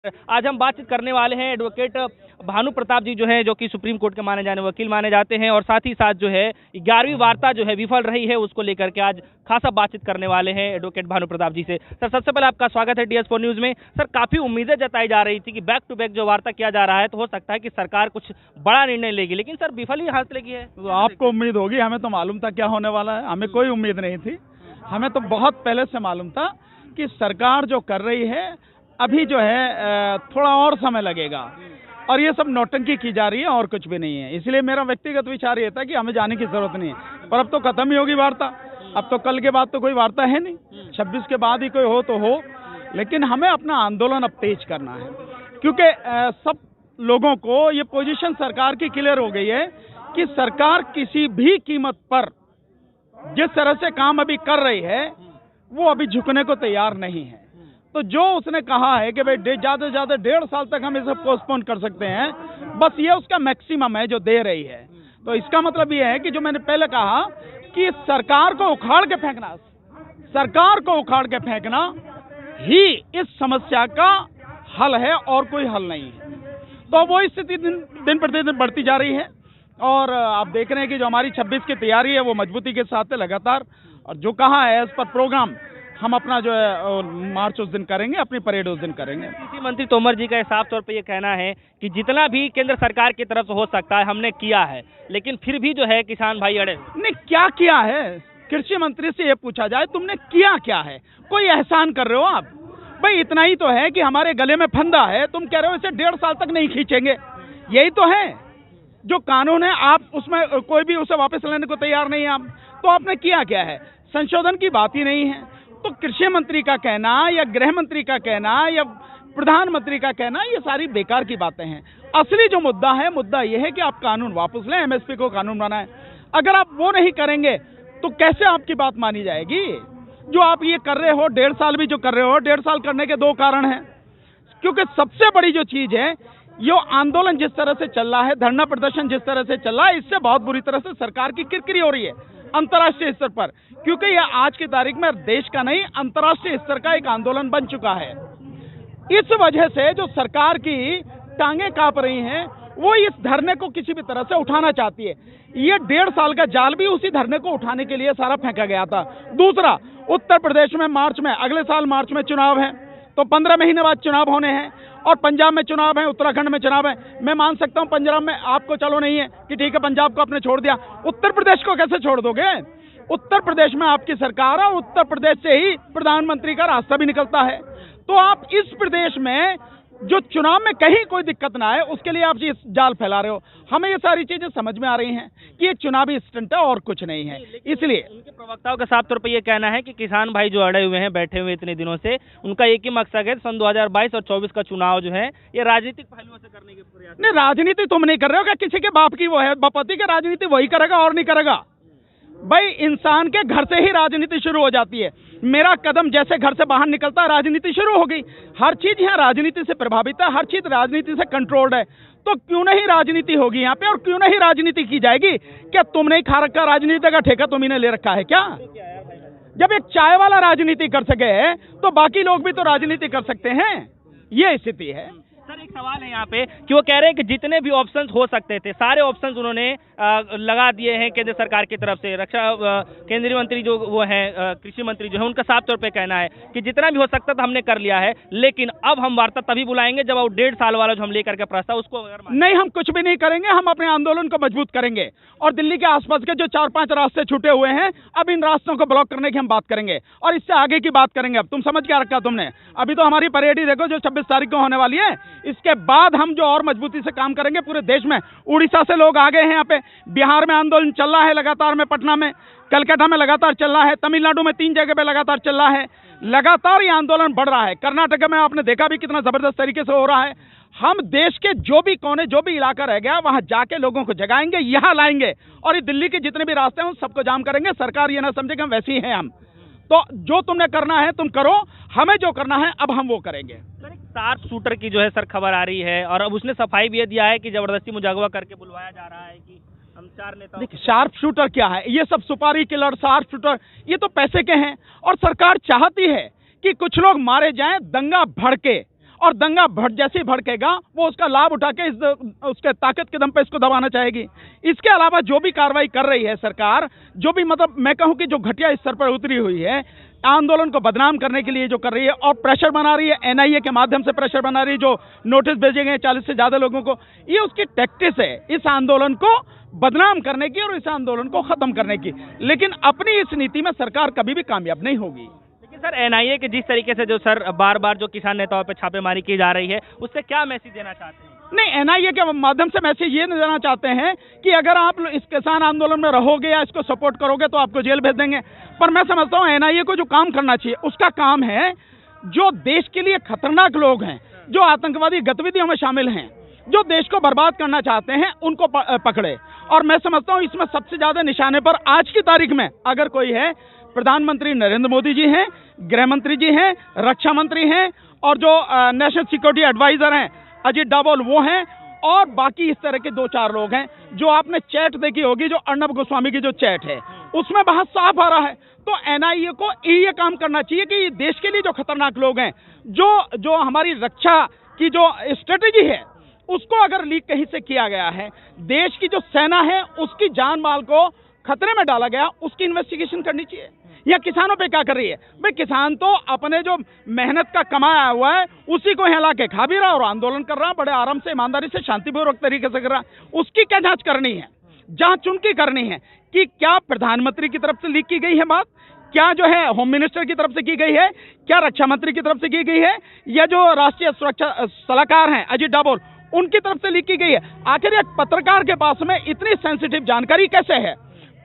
आज हम बातचीत करने वाले हैं एडवोकेट भानु प्रताप जी जो है, जो कि सुप्रीम कोर्ट के माने जाने वकील माने जाते हैं, और साथ ही साथ जो है 11वीं वार्ता जो है विफल रही है उसको लेकर के आज खासा बातचीत करने वाले हैं एडवोकेट भानु प्रताप जी से। सर, सबसे पहले आपका स्वागत है DS4 न्यूज में। सर, काफी उम्मीदें जताई जा रही थी कि बैक टू बैक जो वार्ता किया जा रहा है तो हो सकता है कि सरकार कुछ बड़ा निर्णय लेगी, लेकिन सर विफल ही हाथ लगी है। तो आपको उम्मीद होगी, हमें तो मालूम था क्या होने वाला है। हमें कोई उम्मीद नहीं थी। हमें तो बहुत पहले से मालूम था कि सरकार जो कर रही है अभी जो है थोड़ा और समय लगेगा, और ये सब नौटंकी की जा रही है और कुछ भी नहीं है। इसलिए मेरा व्यक्तिगत विचार ये था कि हमें जाने की जरूरत नहीं है। पर अब तो खत्म ही होगी वार्ता। अब तो कल के बाद तो कोई वार्ता है नहीं, 26 के बाद ही कोई हो तो हो। लेकिन हमें अपना आंदोलन अब तेज करना है, क्योंकि सब लोगों को ये पोजीशन सरकार की क्लियर हो गई है कि सरकार किसी भी कीमत पर जिस तरह से काम अभी कर रही है वो अभी झुकने को तैयार नहीं है। तो जो उसने कहा है कि भाई ज्यादा से ज्यादा 1.5 साल तक हम इसे पोस्टपोन कर सकते हैं, बस ये उसका मैक्सिमम है जो दे रही है। तो इसका मतलब ये है कि जो मैंने पहले कहा कि सरकार को उखाड़ के फेंकना, सरकार को उखाड़ के फेंकना ही इस समस्या का हल है और कोई हल नहीं है। तो वो स्थिति दिन प्रतिदिन बढ़ती जा रही है, और आप देख रहे हैं कि जो हमारी 26 की तैयारी है वो मजबूती के साथ है लगातार। और जो कहा है एज पर प्रोग्राम हम अपना जो है मार्च उस दिन करेंगे, अपनी परेड उस दिन करेंगे। कृषि मंत्री तोमर जी का साफ तौर पे ये कहना है कि जितना भी केंद्र सरकार की तरफ से हो सकता है हमने किया है, लेकिन फिर भी जो है किसान भाई अड़े। ने क्या किया है? कृषि मंत्री से ये पूछा जाए तुमने किया क्या है? कोई एहसान कर रहे हो आप? भाई इतना ही तो है कि हमारे गले में फंदा है, तुम कह रहे हो इसे 1.5 साल तक नहीं खींचेंगे। यही तो है जो कानून है, आप उसमें कोई भी उसे वापस लेने को तैयार नहीं है आप। तो आपने किया क्या है? संशोधन की बात ही नहीं है। तो कृषि मंत्री का कहना या गृह मंत्री का कहना या प्रधानमंत्री का कहना, ये सारी बेकार की बातें हैं। असली जो मुद्दा है, मुद्दा ये है कि आप कानून वापस लें, MSP को कानून बनाएं। अगर आप वो नहीं करेंगे तो कैसे आपकी बात मानी जाएगी? जो आप ये कर रहे हो 1.5 साल भी जो कर रहे हो, 1.5 साल करने के 2 कारण हैं। क्योंकि सबसे बड़ी जो चीज है, ये आंदोलन जिस तरह से चल रहा है, धरना प्रदर्शन जिस तरह से चल रहा है, इससे बहुत बुरी तरह से सरकार की किरकिरी हो रही है अंतर्राष्ट्रीय स्तर पर। क्योंकि यह आज की तारीख में देश का नहीं, अंतर्राष्ट्रीय स्तर का एक आंदोलन बन चुका है। इस वजह से जो सरकार की टांगें कांप रही हैं, वो इस धरने को किसी भी तरह से उठाना चाहती है। ये 1.5 साल का जाल भी उसी धरने को उठाने के लिए सारा फेंका गया था। दूसरा, उत्तर प्रदेश में मार्च में, अगले साल मार्च में चुनाव है, तो 15 महीने बाद चुनाव होने हैं, और पंजाब में चुनाव है, उत्तराखंड में चुनाव है। मैं मान सकता हूं पंजाब में आपको चलो नहीं है कि ठीक है पंजाब को आपने छोड़ दिया, उत्तर प्रदेश को कैसे छोड़ दोगे? उत्तर प्रदेश में आपकी सरकार है, उत्तर प्रदेश से ही प्रधानमंत्री का रास्ता भी निकलता है। तो आप इस प्रदेश में जो चुनाव में कहीं कोई दिक्कत ना आए उसके लिए आप ये जाल फैला रहे हो। हमें ये सारी चीजें समझ में आ रही हैं कि ये चुनावी स्टंट है और कुछ नहीं है। इसलिए उनके प्रवक्ताओं का साफ तौर पर यह कहना है कि किसान भाई जो अड़े हुए हैं, बैठे हुए इतने दिनों से, उनका एक ही मकसद है सन 2022 और 24 का चुनाव जो है ये राजनीतिक पहलुओं से करने के प्रयास। नहीं, राजनीति तुम नहीं कर रहे हो क्या? किसी के बाप की वो है बपति की राजनीति, वही करेगा और नहीं करेगा। भाई इंसान के घर से ही राजनीति शुरू हो जाती है। मेरा कदम जैसे घर से बाहर निकलता है, राजनीति शुरू हो गई। हर चीज यहाँ राजनीति से प्रभावित है, हर चीज राजनीति से कंट्रोल्ड है। तो क्यों नहीं राजनीति होगी यहाँ पे, और क्यों नहीं राजनीति की जाएगी? क्या तुमने ही खा रखा राजनीति का ठेका? तुम्ही ने ले रखा है क्या? जब एक चाय वाला राजनीति कर सके तो बाकी लोग भी तो राजनीति कर सकते हैं। ये स्थिति है। सर, एक सवाल है यहाँ पे कि वो कह रहे हैं कि जितने भी ऑप्शंस हो सकते थे सारे ऑप्शंस उन्होंने लगा दिए हैं केंद्र सरकार की तरफ से। रक्षा केंद्रीय मंत्री जो वो हैं, कृषि मंत्री जो है, उनका साफ तौर पे कहना है कि जितना भी हो सकता था हमने कर लिया है, लेकिन अब हम वार्ता तभी बुलाएंगे जब वो 1.5 साल वाला जो हम लेकर के प्रस्ताव उसको नहीं, हम कुछ भी नहीं करेंगे। हम अपने आंदोलन को मजबूत करेंगे, और दिल्ली के आसपास के जो 4-5 रास्ते छूटे हुए हैं, अब इन रास्तों को ब्लॉक करने की हम बात करेंगे, और इससे आगे की बात करेंगे। अब तुम समझ क्या रखा तुमने? अभी तो हमारी परेड ही देखो जो 26 तारीख को होने वाली है। इसके बाद हम जो और मजबूती से काम करेंगे पूरे देश में। उड़ीसा से लोग आ गए हैं यहाँ पे, बिहार में आंदोलन चल रहा है लगातार, में पटना में, कलकत्ता में लगातार चल रहा है, तमिलनाडु में 3 जगह पे लगातार चल रहा है। लगातार ये आंदोलन बढ़ रहा है। कर्नाटक में आपने देखा भी कितना जबरदस्त तरीके से हो रहा है। हम देश के जो भी कोने, जो भी इलाका रह गया, वहां जाके लोगों को जगाएंगे, यहाँ लाएंगे, और ये दिल्ली के जितने भी रास्ते हैं उन सबको जाम करेंगे। सरकार ये ना समझे कि हम वैसे ही हैं हम। तो जो तुमने करना है तुम करो, हमें जो करना है अब हम वो करेंगे। सर, एक शार्प शूटर की जो है सर खबर आ रही है, और अब उसने सफाई भी दिया है कि जबरदस्ती मुझे करके बुलवाया जा रहा है कि हम 4 नेता। देखिए, शार्प शूटर क्या है? ये सब सुपारी किलर, शार्प शूटर, ये तो पैसे के हैं, और सरकार चाहती है कि कुछ लोग मारे जाएं दंगा भड़के, और दंगा जैसे ही भड़केगा वो उसका लाभ उठा के उसके ताकत के दम पे इसको दबाना चाहेगी। इसके अलावा जो भी कार्रवाई कर रही है सरकार, जो भी मतलब मैं कहूं कि जो घटिया स्तर पर उतरी हुई है, आंदोलन को बदनाम करने के लिए जो कर रही है और प्रेशर बना रही है, एनआईए के माध्यम से प्रेशर बना रही है, जो नोटिस भेजे गए 40 से ज्यादा लोगों को, ये उसकी टैक्टिस है इस आंदोलन को बदनाम करने की और इस आंदोलन को खत्म करने की। लेकिन अपनी इस नीति में सरकार कभी भी कामयाब नहीं होगी। लेकिन सर एनआईए के जिस तरीके से जो सर बार बार जो किसान नेताओं पे छापेमारी की जा रही है, उससे क्या मैसेज देना चाहते हैं? नहीं, एनआईए के माध्यम से मैसेज ये देना चाहते हैं कि अगर आप इस किसान आंदोलन में रहोगे या इसको सपोर्ट करोगे तो आपको जेल भेज देंगे। पर मैं समझता हूँ एनआईए को जो काम करना चाहिए उसका काम है, जो देश के लिए खतरनाक लोग हैं, जो आतंकवादी गतिविधियों में शामिल हैं, जो देश को बर्बाद करना चाहते हैं, उनको पकड़े। और मैं समझता हूँ इसमें सबसे ज्यादा निशाने पर आज की तारीख में अगर कोई है, प्रधानमंत्री नरेंद्र मोदी जी हैं, गृह मंत्री जी हैं, रक्षा मंत्री हैं, और जो नेशनल सिक्योरिटी एडवाइजर हैं अजीत डोभाल वो हैं, और बाकी इस तरह के 2-4 लोग हैं। जो आपने चैट देखी होगी, जो अर्नब गोस्वामी की जो चैट है, उसमें बहुत साफ आ रहा है। तो एनआईए को ये काम करना चाहिए कि देश के लिए जो खतरनाक लोग हैं, जो हमारी रक्षा की जो स्ट्रेटेजी है उसको अगर लीक कहीं से किया गया है, देश की जो सेना है उसकी जान माल को खतरे में डाला गया, उसकी इन्वेस्टिगेशन करनी चाहिए। या किसानों पे क्या कर रही है? भाई किसान तो अपने जो मेहनत का कमाया हुआ है उसी को हिला के खा भी रहा और आंदोलन कर रहा, बड़े आराम से, ईमानदारी से, शांतिपूर्वक तरीके से कर रहा। उसकी क्या जांच करनी है? जांच उनकी करनी है कि क्या प्रधानमंत्री की तरफ से लीक की गई है बात, क्या जो है होम मिनिस्टर की तरफ से की गई है, क्या रक्षा मंत्री की तरफ से की गई है, या जो राष्ट्रीय सुरक्षा सलाहकार हैं अजीत डोभाल उनकी तरफ से लीक की गई है। आखिर एक पत्रकार के पास में इतनी सेंसिटिव जानकारी कैसे है?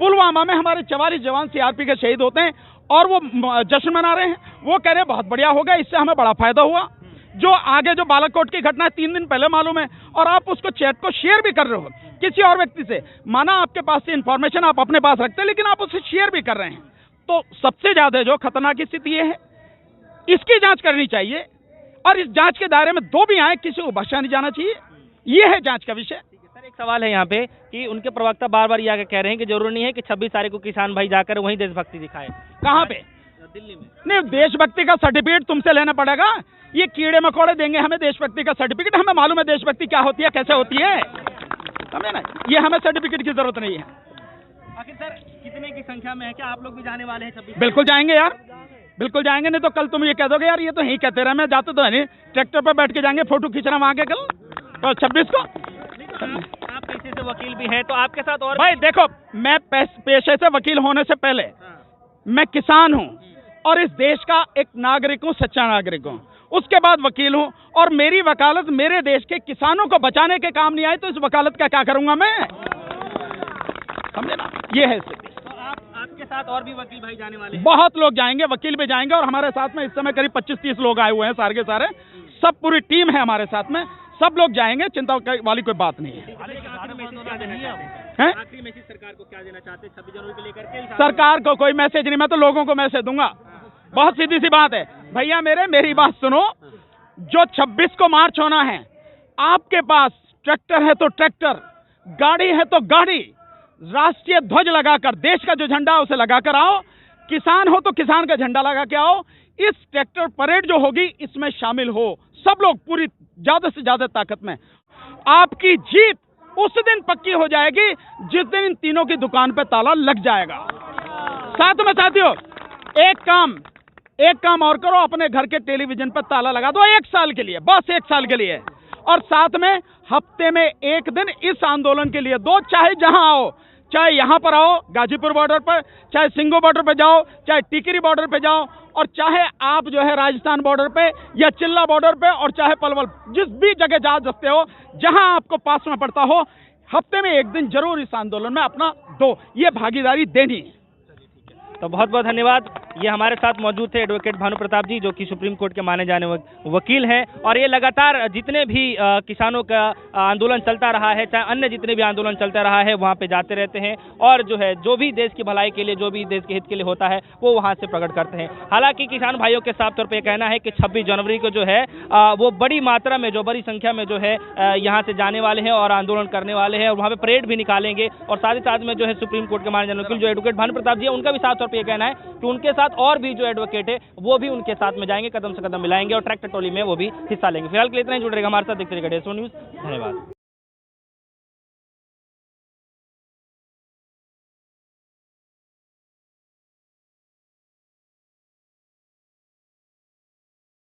पुलवामा में हमारे 44 जवान सीआरपी के शहीद होते हैं और वो जश्न मना रहे हैं, वो कह रहे हैं बहुत बढ़िया होगा, इससे हमें बड़ा फायदा हुआ। जो आगे जो बालाकोट की घटना 3 दिन पहले मालूम है, और आप उसको चैट को शेयर भी कर रहे हो किसी और व्यक्ति से। माना आपके पास से इंफॉर्मेशन आप अपने पास रखते हैं, लेकिन आप उसे शेयर भी कर रहे हैं। तो सबसे ज्यादा जो खतरनाक स्थिति ये है, इसकी जांच करनी चाहिए, और इस जांच के दायरे में दो भी आए, किसी को बख्शा नहीं जाना चाहिए। ये है जांच का विषय। सर एक सवाल है यहाँ पे कि उनके प्रवक्ता बार बार ये आके कह रहे हैं कि जरूरी नहीं है कि 26 तारीख को किसान भाई जाकर वहीं देशभक्ति दिखाए। कहाँ पे? दिल्ली में। नहीं, देशभक्ति का सर्टिफिकेट तुमसे लेना पड़ेगा। ये कीड़े मकोड़े देंगे हमें देशभक्ति का सर्टिफिकेट? हमें मालूम है देशभक्ति क्या होती है, कैसे होती है, समझे ना? ये हमें सर्टिफिकेट की जरूरत नहीं है। आखिर सर कितने की संख्या में है, क्या आप लोग भी जाने वाले हैं 26? बिल्कुल जाएंगे यार, बिल्कुल जाएंगे। नहीं तो कल तुम ये कह दोगे यार ये तो यही कहते रहे, मैं जाते तो है नहीं, ट्रैक्टर पर बैठ के जाएंगे, फोटो खींचना वहां के कल तो 26 को। आप पेशे से वकील भी हैं, तो आपके साथ और भाई देखो, मैं पेशे से वकील होने से पहले मैं किसान हूँ और इस देश का एक नागरिक हूँ, सच्चा नागरिक हूँ। उसके बाद वकील हूँ, और मेरी वकालत मेरे देश के किसानों को बचाने के काम नहीं आई, तो इस वकालत का क्या करूंगा मैं, समझे ना? ये है स्थिति। आपके साथ और भी वकील भाई जाने वाले हैं? बहुत लोग जाएंगे, वकील भी जाएंगे, और हमारे साथ में इस समय करीब 25-30 लोग आए हुए हैं, सारे के सारे, सब पूरी टीम है हमारे साथ में, सब लोग जाएंगे, चिंता वाली कोई बात नहीं है। आखिरी मैसेज सरकार को क्या देना चाहते हैं 26 जनवरी को लेकर के? सरकार को कोई मैसेज नहीं, मैं तो लोगों को मैसेज दूंगा। बहुत सीधी सी बात है भैया, मेरी बात सुनो। जो 26 को मार्च होना है, आपके पास ट्रैक्टर है तो ट्रैक्टर, गाड़ी है तो गाड़ी, राष्ट्रीय ध्वज लगाकर, देश का जो झंडा है उसे लगाकर आओ। किसान हो तो किसान का झंडा लगा के आओ। इस ट्रैक्टर परेड जो होगी इसमें शामिल हो सब लोग, पूरी ज्यादा से ज्यादा ताकत में। आपकी जीत उस दिन पक्की हो जाएगी जिस दिन इन तीनों की दुकान पे ताला लग जाएगा। साथ में साथियों, एक काम और करो, अपने घर के टेलीविजन पर ताला लगा दो 1 साल के लिए, बस 1 साल के लिए। और साथ में हफ्ते में 1 दिन इस आंदोलन के लिए दो, चाहे जहां आओ, चाहे यहां पर आओ गाजीपुर बॉर्डर पर, चाहे सिंगो बॉर्डर पर जाओ, चाहे टिकरी बॉर्डर पर जाओ, और चाहे आप जो है राजस्थान बॉर्डर पे या चिल्ला बॉर्डर पे, और चाहे पलवल, जिस भी जगह जा सकते हो, जहां आपको पास में पड़ता हो, हफ्ते में 1 दिन जरूर इस आंदोलन में अपना दो, ये भागीदारी देनी है। तो बहुत बहुत धन्यवाद। ये हमारे साथ मौजूद थे एडवोकेट भानु प्रताप जी, जो कि सुप्रीम कोर्ट के माने जाने वकील हैं, और ये लगातार जितने भी किसानों का आंदोलन चलता रहा है, चाहे अन्य जितने भी आंदोलन चलता रहा है, वहाँ पे जाते रहते हैं, और जो है जो भी देश की भलाई के लिए, जो भी देश के हित के लिए होता है, वो वहाँ से प्रकट करते हैं। हालांकि किसान भाइयों के साफ तौर पर कहना है कि 26 जनवरी को जो है वो बड़ी मात्रा में, जो बड़ी संख्या में जो है यहाँ से जाने वाले हैं और आंदोलन करने वाले हैं, और वहाँ पे परेड भी निकालेंगे। और साथ ही साथ में जो है सुप्रीम कोर्ट के माने जाने वकील जो एडवोकेट भानु प्रताप जी है, उनका भी साफ तौर पर यह कहना है कि उनके साथ और भी जो एडवोकेट है वो भी उनके साथ में जाएंगे, कदम से कदम मिलाएंगे और ट्रैक्टर टोली में वो भी हिस्सा लेंगे। फिलहाल के लिए इतना ही, जुड़ रहेगा हमारे साथ, देखते रहिएगा DSO न्यूज़। धन्यवाद।